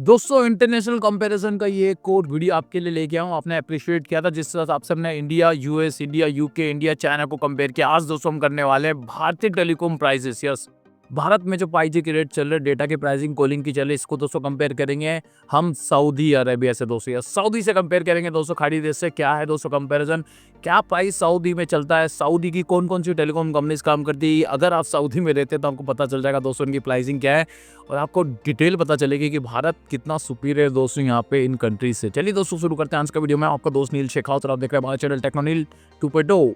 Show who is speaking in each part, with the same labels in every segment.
Speaker 1: दोस्तों international comparison का ये कोड वीडियो आपके लिए लेके आऊँ। आपने अप्रिशिएट किया था जिस हिसाब से हमने India US, India UK, India China को कंपेयर किया। आज दोस्तों हम करने वाले हैं भारतीय टेलीकॉम प्राइसेस। यस, भारत में जो 5G के रेट चल रहे, डेटा की प्राइसिंग, कॉलिंग की चल रही, इसको दोस्तों कंपेयर करेंगे हम सऊदी अरेबिया से दोस्तों। या सऊदी से कंपेयर करेंगे दोस्तों, खाड़ी देश से। क्या है दोस्तों कंपैरिजन, क्या प्राइस सऊदी में चलता है, सऊदी की कौन कौन सी टेलीकॉम कंपनीज काम करती है। अगर आप सऊदी में रहते हैं तो आपको पता चल जाएगा दोस्तों इनकी प्राइसिंग क्या है, और आपको डिटेल पता चलेगी कि भारत कितना सुपीरियर है दोस्तों यहाँ पे इन कंट्रीज से। चलिए दोस्तों शुरू करते हैं आज का वीडियो। मैं आपका दोस्त नील शेखावत और आप देख रहे हैं हमारा चैनल टेक्नोनील 2.0।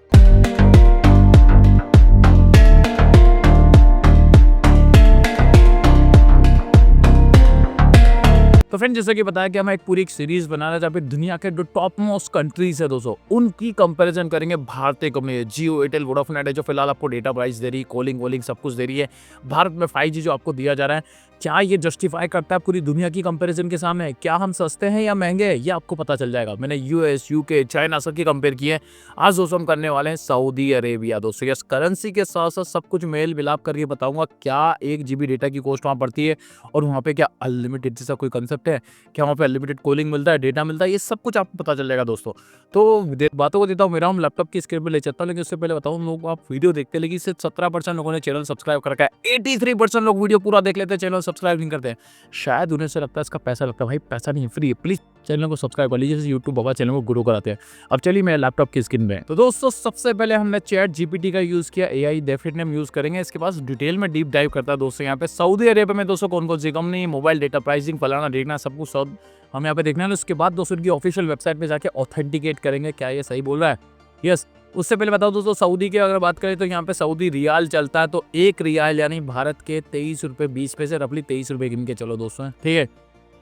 Speaker 1: तो फ्रेंड, जैसे कि बताया कि हम एक पूरी सीरीज बना रहे हैं जहाँ पे दुनिया के जो टॉप मोस्ट कंट्रीज है दोस्तों, उनकी कंपैरिजन करेंगे भारतीय कंपनी जियो, एयरटेल, वोडाफोन आइडिया जो फिलहाल आपको डेटा प्राइस दे रही है, कॉलिंग वॉलिंग सब कुछ दे रही है। भारत में 5G जो आपको दिया जा रहा है, क्या ये जस्टिफाई करता है पूरी दुनिया की कंपैरिजन के सामने? क्या हम सस्ते हैं या महंगे हैं, ये आपको पता चल जाएगा। मैंने यूएस, यूके, चाइना सबकी कंपेयर की है। आज दोस्तों हम करने वाले हैं सऊदी अरेबिया दोस्तों। यस, करेंसी के साथ साथ सब कुछ मेल मिलाप करके बताऊंगा क्या 1 GB डेटा की कॉस्ट वहाँ पड़ती है, और वहाँ पे क्या अनलिमिटेड जैसा कोई कंसेप्ट है, क्या वहाँ पे अनलिमिटेड कॉलिंग मिलता है, डेटा मिलता है, ये सब कुछ आपको पता चल जाएगा दोस्तों। तो बातों को देता हूँ, मेरा हम लैपटॉप की स्क्रीन पर ले चलता हूँ, लेकिन उससे पहले बताऊँ लोग आप वीडियो देखते हैं, लेकिन सिर्फ 17% लोगों ने चैनल सब्सक्राइब कर रखा है। 83% लोग वीडियो पूरा देख लेते हैं, चैनल सब्सक्राइब नहीं करते हैं। शायद उन्हें से लगता है इसका पैसा लगता है। भाई पैसा नहीं, फ्री है। प्लीज चैनल को सब्सक्राइब कर लीजिए, यूट्यूब बाबा चैनल को ग्रो कराते हैं। अब चलिए मेरे लैपटॉप की स्क्रीन में। तो दोस्तों सबसे पहले हमने चैट जीपीटी का यूज किया, एआई डेफिनेटली हम यूज करेंगे। इसके पास डिटेल में डीप डाइव करता है दोस्तों यहाँ पे सऊदी अरेबिया में दोस्तों कौन कौन सी कंपनी, मोबाइल डेटा प्राइसिंग, फलाना देखना सब कुछ सब हम यहाँ पे देखना है। उसके बाद दोस्तों उनकी ऑफिशियल वेबसाइट पे जाके ऑथेंटिकेट करेंगे क्या ये सही बोल रहा है। यस, उससे पहले बताओ दोस्तों सऊदी की अगर बात करें तो यहाँ पे सऊदी रियाल चलता है। तो 1 रियाल यानी भारत के 23 रुपये 20 पैसे, रफली 23 रुपये गिन के चलो दोस्तों, ठीक है।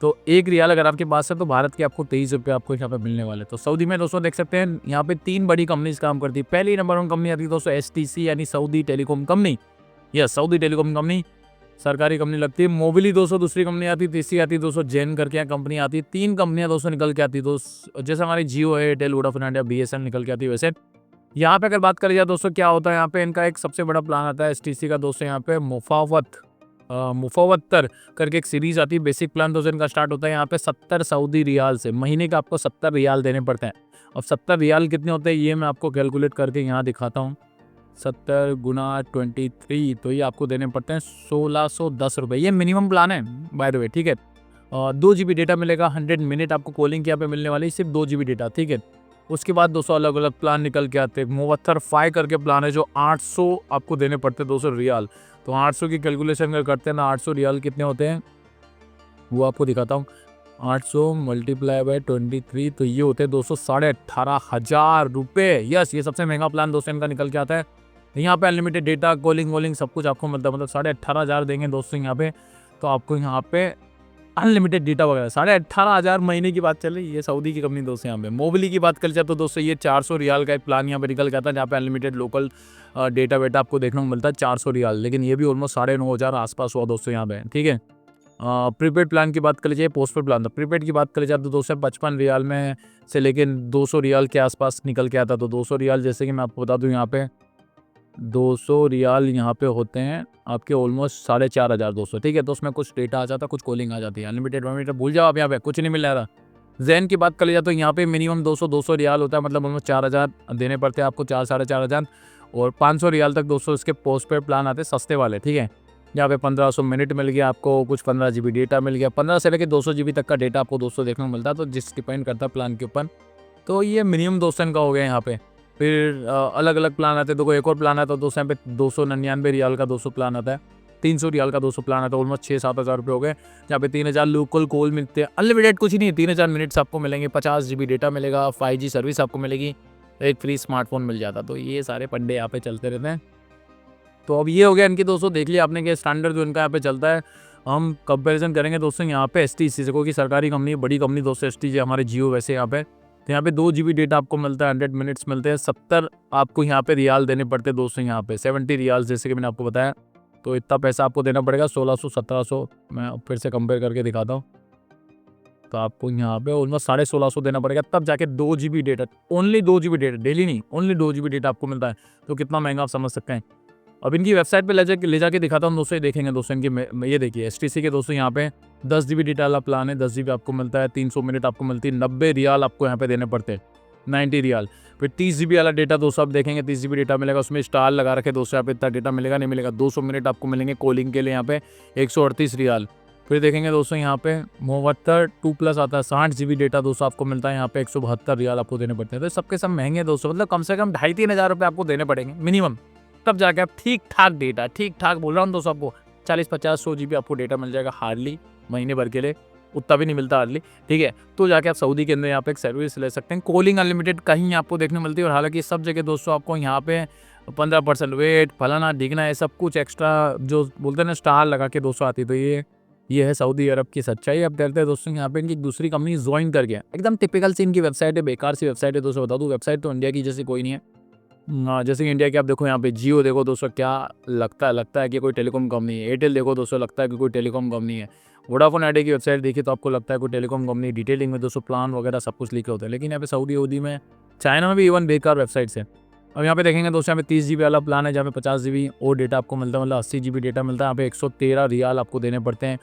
Speaker 1: तो 1 रियाल अगर आपके पास है तो भारत के आपको 23 रुपये आपको यहाँ पे मिलने वाले। तो सऊदी में दोस्तों देख सकते हैं यहाँ पे 3 बड़ी कंपनीज काम करती है। पहली नंबर 1 कंपनी आती है दोस्तों एसटीसी यानी Saudi telecom company. Yes, Saudi telecom company सरकारी कंपनी लगती है। मोबिली दोस्तों दूसरी कंपनी आती है। तीसरी आती है दोस्तों जेन करके यहाँ कंपनी आती है। 3 कंपनियां दोस्तों निकल के आती है दोस्तों, जैसे हमारी जियो है, एयरटेल, वोडाफोन आइडिया, बीएसएनएल निकल के आती है। वैसे यहाँ पे अगर बात करी जाए दोस्तों क्या होता है, यहाँ पे इनका एक सबसे बड़ा प्लान आता है एसटीसी का दोस्तों। यहाँ पे मुफावत्तर करके एक सीरीज आती है। बेसिक प्लान दोस्तों इनका स्टार्ट होता है यहाँ पे 70 सऊदी रियाल से। महीने का आपको 70 रियाल देने पड़ते हैं। अब 70 रियाल कितने होते हैं ये मैं आपको कैलकुलेट करके यहाँ दिखाता हूँ। 70 गुना 23, तो ये आपको देने पड़ते हैं 1610 रुपये। ये मिनिमम प्लान है बाय द वे, ठीक है। 2 GB डेटा मिलेगा, 100 मिनट आपको कॉलिंग यहाँ पे मिलने वाली, सिर्फ 2 GB डेटा, ठीक है। उसके बाद 200 अलग अलग प्लान निकल के आते हैं। मुवत्तर 5 करके प्लान है जो 800 आपको देने पड़ते हैं 200 रियाल। तो 800 की कैलकुलेशन अगर करते हैं ना, 800 रियाल कितने होते हैं वो आपको दिखाता हूँ। 800 मल्टीप्लाई बाय 23, तो ये होते हैं दोस्तों 18,500 रुपये। यस, ये सबसे महंगा प्लान दोस्तों इनका निकल के आता है। यहाँ पे अनलिमिटेड डेटा, कॉलिंग वॉलिंग सब कुछ आपको मतलब 18,500 देंगे दोस्तों यहाँ पे। तो आपको यहाँ पे अनलिमिटेड डेटा वगैरह 18,500 महीने की बात चल रही है। ये सऊदी की कंपनी दोस्तों। यहाँ पे मोबिली की बात कर जाए तो दोस्तों ये 400 रियाल का एक प्लान यहाँ पे निकल के आता है, जहाँ पे अनलिमिटेड लोकल डेटा वेटा आपको देखने को मिलता है 400 रियाल। लेकिन ये भी ऑलमोस्ट 9,500 आसपास हुआ दोस्तों यहाँ पे, ठीक है। प्रीपेड प्लान की बात कर लीजिए, पोस्टपेड प्लान था। प्रीपेड की बात करी जाए तो 255 रियाल में से लेकिन 200 रियाल के आसपास निकल के आता। तो 200 रियाल जैसे कि मैं आपको बता दूं, यहाँ पे 200 रियाल यहाँ पे होते हैं आपके ऑलमोस्ट 4,500 ठीक है। तो उसमें कुछ डेटा आ जाता है, कुछ कॉलिंग आ जाती है। अनलिमिटेड अनलिमिटेड भूल जाओ आप, यहाँ पे कुछ नहीं मिल रहा। जैन की बात कर लिया तो यहाँ पे मिनिमम 200 रियाल होता है, मतलब ऑलमोस्ट 4,000 देने पड़ते हैं आपको, 4-4,500। और 500 रियाल तक दोस्तों इसके पोस्टपेड प्लान आते हैं सस्ते वाले, ठीक है। यहाँ पे 1500 मिनट मिल गया आपको, कुछ 15 GB डेटा मिल गया। 15 से लेकर 200 GB तक का डेटा आपको दोस्तों देखने को मिलता है, तो जिस डिपेंड करता है प्लान के ऊपर। तो ये मिनिमम दोस्तों इनका हो गया यहाँ पे। फिर अलग अलग प्लान आते हैं। तो कोई एक और प्लान आता है दोस्तों यहाँ पे 299 रियाल का 200 प्लान आता है, 300 रियाल का 200 प्लान आता है, ऑलमोस्ट 6-7 हज़ार रुपये हो गए। जहाँ पे 3,000 लोकल कॉल मिलते हैं, अनलिमिटेड कुछ नहीं है, 3,000 मिनट्स आपको मिलेंगे, 50 GB डेटा मिलेगा, 5G सर्विस आपको मिलेगी, एक फ्री स्मार्टफोन मिल जाता। तो ये सारे पंडे यहाँ पे चलते रहते हैं। तो अब ये हो गया इनकी दोस्तों, देख लिया आपने कि स्टैंडर्ड जो इनका यहाँ पे चलता है। हम कंपैरिजन करेंगे दोस्तों यहाँ पे एसटीसी से, क्योंकि सरकारी कंपनी, बड़ी कंपनी दोस्तों एसटीसी हमारे जियो वैसे यहाँ पे। तो यहाँ पे 2 GB डेटा आपको मिलता है, 100 मिनट्स मिलते हैं, 70 आपको यहाँ पे रियाल देने पड़ते हैं दोस्तों। यहाँ पे 70 रियाल जैसे कि मैंने आपको बताया, तो इतना पैसा आपको देना पड़ेगा, 1600-1700। मैं फिर से कंपेयर करके दिखाता हूँ। तो आपको यहाँ पे ऑलमोस्ट 1650 देना पड़ेगा, तब जाके 2 GB data, only 2 GB data, daily नहीं, ओनली 2 GB डेटा आपको मिलता है। तो कितना महंगा आप समझ सकते हैं। अब इनकी वेबसाइट पे ले जाके दिखाता हूँ दोस्तों, ये देखेंगे दोस्तों इनकी, ये देखिए एसटीसी के दोस्तों यहाँ पे 10 GB डेटा वाला प्लान है, 10 GB आपको मिलता है, 300 मिनट आपको मिलती है, 90 रियाल आपको यहाँ पे देने पड़ते हैं, 90 रियाल। फिर 30 GB वाला डेटा दोस्तों आप देखेंगे 30 GB डेटा मिलेगा, उसमें स्टार लगा रखे दोस्तों, यहाँ पे इतना डेटा मिलेगा नहीं मिलेगा। 200 मिनट आपको मिलेंगे कॉलिंग के लिए, यहाँ पे 138 रियाल। फिर देखेंगे दोस्तों यहाँ पे 2+ आता है, 60 GB डेटा दोस्तों आपको मिलता है, यहाँ पे 172 रियाल आपको देने पड़ते हैं। तो सबके सब महंगे दोस्तों, मतलब कम से कम 2,500-3 हज़ार रुपये आपको देने पड़ेंगे मिनिमम, तब जाके आप ठीक ठाक डेटा, ठीक ठाक बोल रहा हूँ दोस्तों, आपको 40-50-100 GB आपको डेटा मिल जाएगा हार्डली महीने भर के लिए, उतना भी नहीं मिलता हार्डली, ठीक है। तो जाके आप सऊदी के अंदर यहाँ पे एक सर्विस ले सकते हैं, कॉलिंग अनलिमिटेड कहीं आपको देखने मिलती है। और हालांकि सब जगह दोस्तों आपको यहाँ पे 15% वेट फलाना ढिकना है, सब कुछ एक्स्ट्रा जो बोलते हैं ना स्टार लगा के दोस्तों आती। तो ये है सऊदी अरब की सच्चाई। अब कहते हैं दोस्तों यहाँ पे इनकी दूसरी कंपनी ज्वाइन कर गया, एकदम टिपिकल सी इनकी वेबसाइट है, बेकार सी वेबसाइट है दोस्तों, बता दूँ वेबसाइट तो इंडिया की जैसी कोई नहीं है। जैसे कि इंडिया की आप देखो यहाँ पे जियो देखो दोस्तों, क्या लगता है कि कोई टेलीकॉम कंपनी है। एयरटेल देखो दोस्तों, लगता है कि कोई टेलीकॉम कंपनी है। वोडाफोन आइडिया की वेबसाइट देखिए तो आपको लगता है कोई टेलीकॉम कंपनी, डिटेलिंग में दोस्तों प्लान वगैरह सब कुछ लिखे होते हैं। लेकिन यहाँ पे सऊदी में, चाइना में भी इवन बेकार वेबसाइट्स है। अब यहाँ पे देखेंगे दोस्तों, यहाँ पे 30 GB वाला प्लान है, जहाँ पे 50 GB और डेटा आपको मिलता है, मतलब 80 GB डेटा मिलता है। यहाँ पे 113 रियाल आपको देने पड़ते हैं।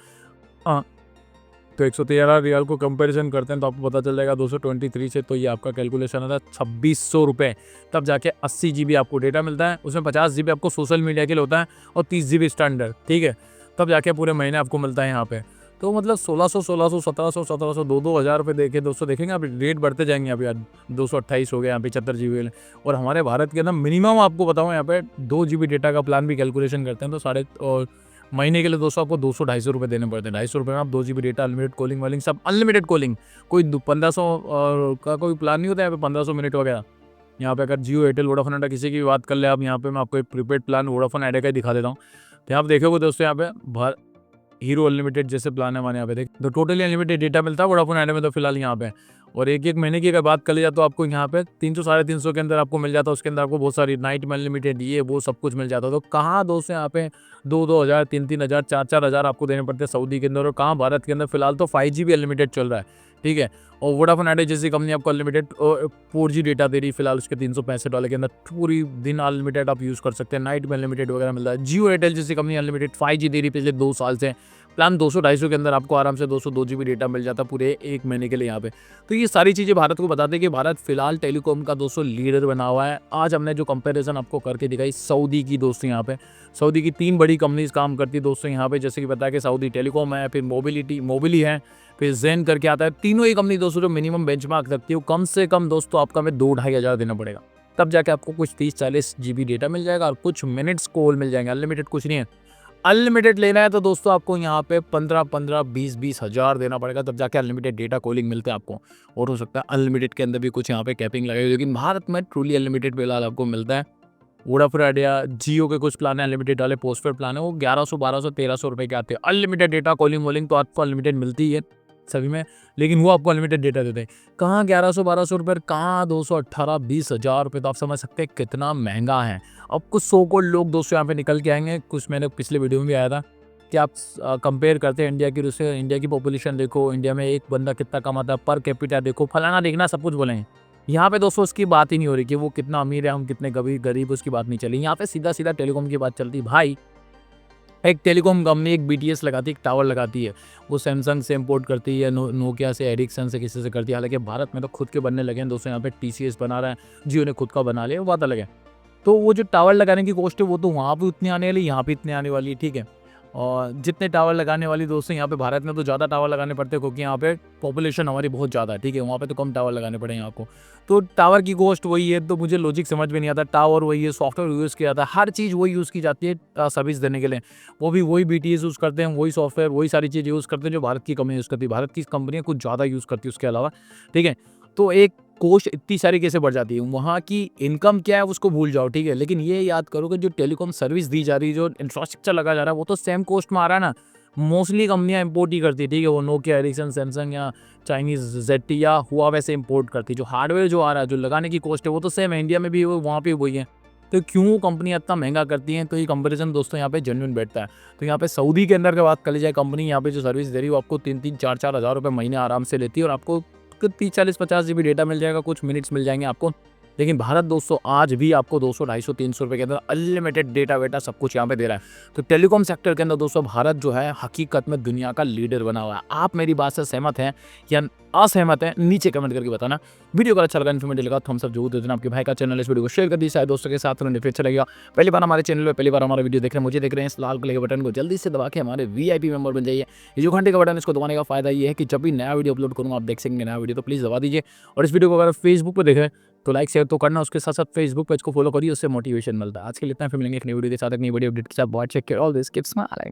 Speaker 1: तो 113 रियाल को कंपैरिजन करते हैं तो आपको पता चल जाएगा 223 से, तो ये आपका कैलकुलेशन आता है 2600 रुपये। तब जाके 80 GB आपको डेटा मिलता है, उसमें 50 GB आपको सोशल मीडिया के लिए होता है और 30 GB स्टैंडर्ड, ठीक है। तब जाके पूरे महीने आपको मिलता है यहाँ पे। तो मतलब 1600, 1700, 2 हज़ार रुपये देखे दोस्तों, देखेंगे आप रेट बढ़ते जाएंगे। अभी 228 हो गया, यहाँ पे 75 GB। और हमारे भारत के अंदर मिनिमम आपको बताऊँ यहाँ पे 2 GB डेटा का प्लान भी कैलकुलेशन करते हैं तो महीने के लिए दोस्तों आपको 200-250 रुपये देने पड़ते हैं। 250 रुपये में आप 2 GB डेटा, अनलिमिटेड कॉलिंग वालिंग सब अनलिमिटेड कॉलिंग, कोई 1500 का कोई प्लान नहीं होता है यहाँ पे 1500 मिनट वगैरह। यहाँ पे अगर जियो, एयरटेल, वोडाफोन आइडिया किसी की भी बात कर ले आप, यहाँ पे मैं आपको एक प्रीपेड प्लान वोडाफोन आइडिया का ही दिखा देता हूँ। तो आप देखोगे दोस्तों यहाँ पे हीरो अनलिमिटेड जैसे प्लान है हमारे यहाँ पे देख, तो टोटली अनलिमिटेड डेटा मिलता है वोडाफोन आइडिया में तो फिलहाल यहाँ पे। और एक महीने की अगर बात कर लिया तो आपको यहाँ पे 300-350 के अंदर आपको मिल जाता है। उसके अंदर आपको बहुत सारी नाइट में अनलिमिटेड ये वो सब कुछ मिल जाता है। तो कहाँ दोस्तों यहाँ पे 2-2 हज़ार, 3-3 हज़ार, 4-4 हज़ार आपको देने पड़ते हैं सऊदी के अंदर। और कहाँ भारत के अंदर फिलहाल तो 5G अनलिमिटेड चल रहा है, ठीक है। और वोडाफोन आइडिया जैसी कंपनी आपको अनलिमिटेड 4G डेटा दे रही है फिलहाल, उसके 365 वाले के अंदर पूरी दिन अनलिमिटेड आप यूज़ कर सकते हैं, नाइट में अनलिमिटेड वगैरह मिलता है। जियो एयरटेल जैसी कंपनी अनलिमिटेड 5G दे रही है पिछले 2 साल से। प्लान 200-250 के अंदर आपको आराम से 202 GB डेटा मिल जाता है पूरे 1 महीने के लिए यहाँ पे। तो ये सारी चीज़ें भारत को बताते हैं कि भारत फिलहाल टेलीकॉम का दोस्तों लीडर बना हुआ है। आज हमने जो कंपैरिजन आपको करके दिखाई सऊदी की दोस्तों, यहाँ पे सऊदी की 3 बड़ी कंपनीज काम करती है दोस्तों यहाँ पे, जैसे कि बताया कि सऊदी टेलीकॉम है, फिर मोबिली है, फिर ज़ेन करके आता है। तीनों ही कंपनी दोस्तों जो मिनिमम बेंचमार्क रखती है वो कम से कम दोस्तों आपका में 2-2.5 हज़ार देना पड़ेगा, तब जाके आपको कुछ 30-40 GB डेटा मिल जाएगा और कुछ मिनट्स कॉल मिल जाएंगे। अनलिमिटेड कुछ नहीं है। अनलिमिटेड लेना है तो दोस्तों आपको यहाँ पे 15-15, 20-20 हज़ार देना पड़ेगा, तब जाके अनलिमिटेड डेटा कॉलिंग मिलता है आपको। और हो सकता है अनलिमिटेड के अंदर भी कुछ यहाँ पे कैपिंग लगाई, लेकिन भारत में ट्रूली अनलिमिटेड फिलहाल आपको मिलता है। वोडाफोन आइडिया, जियो के कुछ प्लान है अनलिमिटेड वाले, पोस्टपेड प्लान है, वो 1100, 1200, 1300 रुपये के आते हैं। अनलिमिटेड डेटा कॉलिंग वॉलिंग तो आपको अनलिमिटेड मिलती ही है सभी में, लेकिन वो आपको अनलिमिटेड डेटा देते हैं। कहाँ 1100-1200 रुपये, कहाँ 218-20 हज़ार रुपये। तो आप समझ सकते हैं कितना महंगा है। अब कुछ सो को लोग दोस्तों यहाँ पे निकल के आएंगे, कुछ मैंने पिछले वीडियो में भी आया था कि आप कंपेयर करते हैं इंडिया की उससे, इंडिया की पॉपुलेशन देखो, इंडिया में एक बंदा कितना कमाता है, पर कैपिटा देखो, फलाना देखना, सब कुछ बोलेंगे। यहाँ पे दोस्तों उसकी बात ही नहीं हो रही कि वो कितना अमीर है, हम कितने गरीब, उसकी बात नहीं चली। यहाँ पे सीधा सीधा टेलीकॉम की बात चलती है। भाई एक टेलीकॉम कंपनी एक BTS लगाती है, एक टावर लगाती है, वो सैमसंग से इंपोर्ट करती है, नोकिया से, एरिक्सन से, किसी से करती है। हालांकि भारत में तो खुद के बनने लगे हैं दोस्तों, यहाँ पे TCS बना रहा है, जियो ने खुद का बना लिया, वो बात अलग है। तो वो जो टावर लगाने की कॉस्ट है वो तो वहाँ भी उतनी आने वाली, यहाँ भी इतनी आने वाली है, ठीक है। और जितने टावर लगाने वाली दोस्तों यहाँ पे भारत में तो ज़्यादा टावर लगाने पड़ते हैं, क्योंकि यहाँ पे पॉपुलेशन हमारी बहुत ज़्यादा है, ठीक है। वहाँ पे तो कम टावर लगाने पड़ेंगे आपको। तो टावर की कॉस्ट वही है, तो मुझे लॉजिक समझ में नहीं आता। टावर वही है, सॉफ्टवेयर यूज़ किया जाता है, हर चीज़ वही यूज़ की जाती है सर्विस देने के लिए, वो भी वही BTS यूज़ करते हैं, वही सॉफ्टवेयर, वही सारी चीज़ यूज़ करते हैं जो भारत की कंपनी यूज़ करती है। भारत की कंपनियाँ कुछ ज़्यादा यूज़ करती है उसके अलावा, ठीक है। तो एक कॉस्ट इतनी सारी कैसे बढ़ जाती है, वहाँ की इनकम क्या है उसको भूल जाओ, ठीक है। लेकिन ये याद करो कि जो टेलीकॉम सर्विस दी जा रही है, जो इंफ्रास्ट्रक्चर लगा जा रहा है, वो तो सेम कॉस्ट में आ रहा है ना। मोस्टली कंपनियां इंपोर्ट ही करती है, ठीक है। वो नोकिया, एरिक्सन, सैमसंग या चाइनीज ZTE या हुआवे से इंपोर्ट करती है। जो हार्डवेयर जो आ रहा है, जो लगाने की कॉस्ट है, वो तो सेम है, इंडिया में भी वहाँ पे वही है। तो क्यों कंपनी इतना महंगा करती हैं? तो ये कंपैरिजन दोस्तों यहाँ पे जेन्युइन बैठता है। तो यहाँ पे सऊदी के अंदर की बात कर ली जाए, कंपनी यहाँ पे जो सर्विस दे रही है वो आपको 3-3, 4-4 हज़ार रुपये महीने आराम से लेती है, और आपको 30, 40, 50 GB डेटा मिल जाएगा, कुछ मिनट्स मिल जाएंगे आपको, लेकिन भारत दोस्तों आज भी आपको 200, 250, 300 रुपए के अंदर अनलिमिटेड डेटा वेटा सब कुछ यहाँ पे दे रहा है। तो टेलीकॉम सेक्टर के अंदर दोस्तों भारत जो है हकीकत में दुनिया का लीडर बना हुआ है। आप मेरी बात से सहमत हैं या असहमत हैं, नीचे कमेंट करके बताना। वीडियो को अच्छा लगा, इन्फॉर्मेटिव लगा, थम्स अप जरूर दे देना। आपके भाई का चैनल, इस वीडियो को शेयर कर दीजिए दोस्तों के साथ, उन्हें फिर चलेगा। पहली बार हमारे चैनल पे पहली बार हमारा वीडियो देख रहे हैं, मुझे देख रहे हैं, इस लाल कलर के बटन को जल्दी से दबा के हमारे वीआईपी मेंबर बन जाइए। ये जो घंटे का बटन, इसको दबाने का फायदा ये है कि जब भी नया वीडियो अपलोड करूँगा आप देख सकेंगे नया वीडियो, तो प्लीज़ दबा दीजिए। और इस वीडियो को अगर फेसबुक पर देख रहे हैं तो लाइक शेयर तो करना, उसके साथ साथ फेसबुक पेज को फॉलो करिए, उससे मोटिवेशन मिलता है। आज के लिए इतना, फिर मिलेंगे एक नई वीडियो के साथ, एक नई वीडियो अपडेट के साथ। Watch check all this, keep smiling.